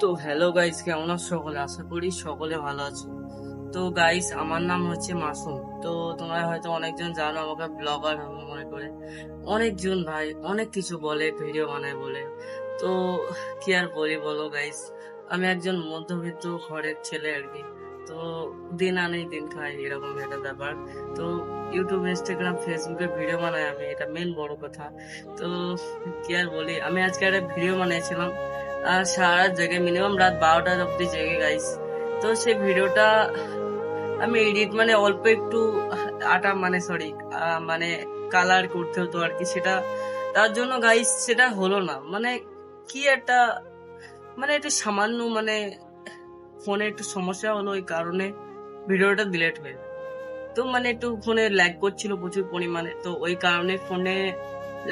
তো hello guys, কেমন আছো সকলে? আশা করি সকলে ভালো আছো। তো গাইস, আমার নাম হচ্ছে মাসুম। তো তোমরা হয়তো অনেকজন জানো আমাকে ব্লগার মনে করে। অনেকজন ভাই অনেক কিছু বলে, ভিডিও বানায় বলে। তো কি আর বলি বলো গাইস, আমি একজন মধ্যবিত্ত ঘরের ছেলে আর কি। তো দিন আনি দিন খাই, এরকম একটা ব্যাপার। তো ইউটিউব, ইনস্টাগ্রাম, ফেসবুকে ভিডিও বানাই আমি, এটা মেন বড় কথা। তো কি আর বলি, আমি আজকে একটা ভিডিও বানিয়েছিলাম আর সারা রাত জেগে, মিনিমাম রাত 12টা অব্দি জেগে গাইস। তো সেই ভিডিওটা আমি এডিট মানে অল্প একটু আটা মানে সরি মানে কালার করতে হতো আর কি, সেটা তার জন্য গাইস সেটা হলো না। মানে কি একটা মানে একটু সামান্য মানে ফোনে একটু সমস্যা হলো, ওই কারণে ভিডিওটা ডিলিট হয়ে যায়। তো মানে একটু ফোনে ল্যাগ করছিল প্রচুর পরিমাণে, তো ওই কারণে ফোনে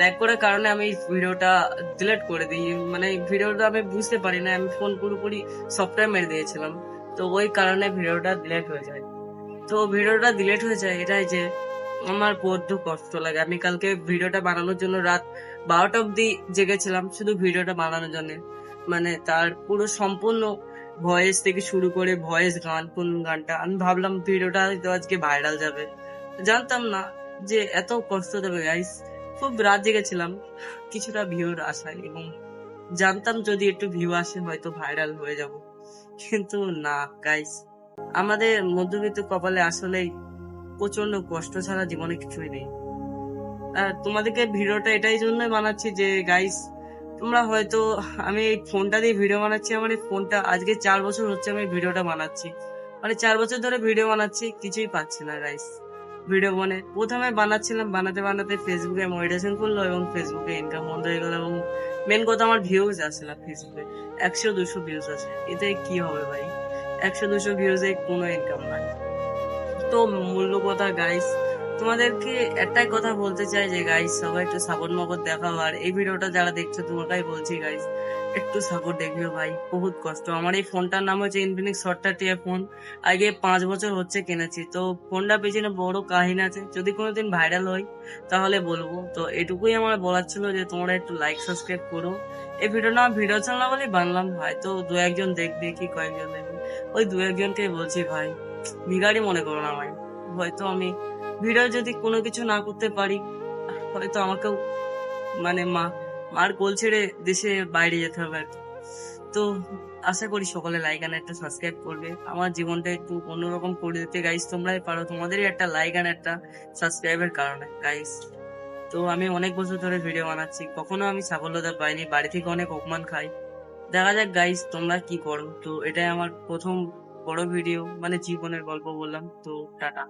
ল্যাগ করার কারণে আমি ভিডিওটা ডিলিট করে দিই। মানে ভিডিওটা আমি বুঝতে পারি না, আমি ফোন পুরোপুরি সফটওয়্যার মেরে দিয়েছিলাম। তো ওই কারণে ভিডিওটা ডিলিট হয়ে যায়। তো ভিডিওটা ডিলিট হয়ে যায় এটাই যে আমার বড্ড কষ্ট লাগে। আমি কালকে ভিডিওটা বানানোর জন্য রাত 12টা অব্দি জেগেছিলাম শুধু ভিডিওটা বানানোর জন্য। মানে তার পুরো সম্পূর্ণ ভয়েস থেকে শুরু করে ভয়েস, গান, কোন গানটা আমি ভাবলাম ভিডিওটা হয়তো আজকে ভাইরাল যাবে, জানতাম না যে এত কষ্ট দেবে গাইস। খুব রাত জেগেছিলাম কিছুটা ভিউর আশায়, এবং জানতাম যদি একটু ভিউ আসে হয়তো ভাইরাল হয়ে যাব, কিন্তু না গাইস, আমাদের মধ্যবিত্ত কপালে আসলেই প্রচন্ড কষ্ট ছাড়া জীবনে কিছুই নেই। তোমাদেরকে ভিডিওটা এটাই জন্য বানাচ্ছি যে গাইস, তোমরা হয়তো, আমি এই ফোনটা দিয়ে ভিডিও বানাচ্ছি, আমার এই ফোনটা আজকে 4 বছর হচ্ছে আমি ভিডিওটা বানাচ্ছি। মানে 4 বছর ধরে ভিডিও বানাচ্ছি, কিছুই পাচ্ছি না গাইস। ভিডিও মানে প্রথমে বানাচ্ছিলাম, বানাতে বানাতে ফেসবুকে মনিটাইজেশন করলো এবং ফেসবুকে ইনকাম বন্ধ হয়ে গেল, এবং মেন কথা আমার ভিউজ আসে না ফেসবুকে। 100-200 ভিউজ আছে, এতে কি হবে ভাই? 100-200 ভিউজে কোনো ইনকাম নাই। তো মূল্য কথা গাইস, তোমাদেরকে একটাই কথা বলতে চাই যে গাইস, সবাই একটু সাপোর্ট মপোর্ট দেখাও। আর এই ভিডিওটা যারা দেখছো তোমাকেই বলছি গাইস, একটু সাপোর্ট দেখিও ভাই। বহুত কষ্ট। আমার এই ফোনটার নাম হচ্ছে ইনফিনিক্স হট 30 ফোন। আগে 5 বছর হচ্ছে কিনেছি। তো ফোনটার পেছনে বড় কাহিনী আছে, যদি কোনোদিন ভাইরাল হয় তাহলে বলবো। তো এটুকুই আমার বলার ছিল যে তোমরা একটু লাইক সাবস্ক্রাইব করো। এই ভিডিওটা আমার ভিডিও চ্যানেল না বলেই বানলাম, হয়তো 2-1 জন দেখবে কি কয়েকজন দেখবে, ওই 2-1 জনকে বলছি ভাই, ভিখারি মনে করো না ভাই। হয়তো আমি ভিডিও যদি কোনো কিছু না করতে পারি, হয়তো আমাকেও মানে মার কোল ছেড়ে দেশে বাইরে যেতে হবে আর কি। তো আশা করি সকলে লাইক আর একটা সাবস্ক্রাইব করবে, আমার জীবনটা একটু অন্যরকম করে দিতে গাইস। তোমরাই পারো, তোমাদেরই একটা লাইক আর একটা সাবস্ক্রাইবের কারণে গাইস। তো আমি অনেক বছর ধরে ভিডিও বানাচ্ছি, কখনো আমি সাফল্যতা পাইনি, বাড়ি থেকে অনেক অপমান খাই। দেখা যাক গাইস তোমরা কি করো। তো এটাই আমার প্রথম বড় ভিডিও, মানে জীবনের গল্প বললাম। তো টাটা।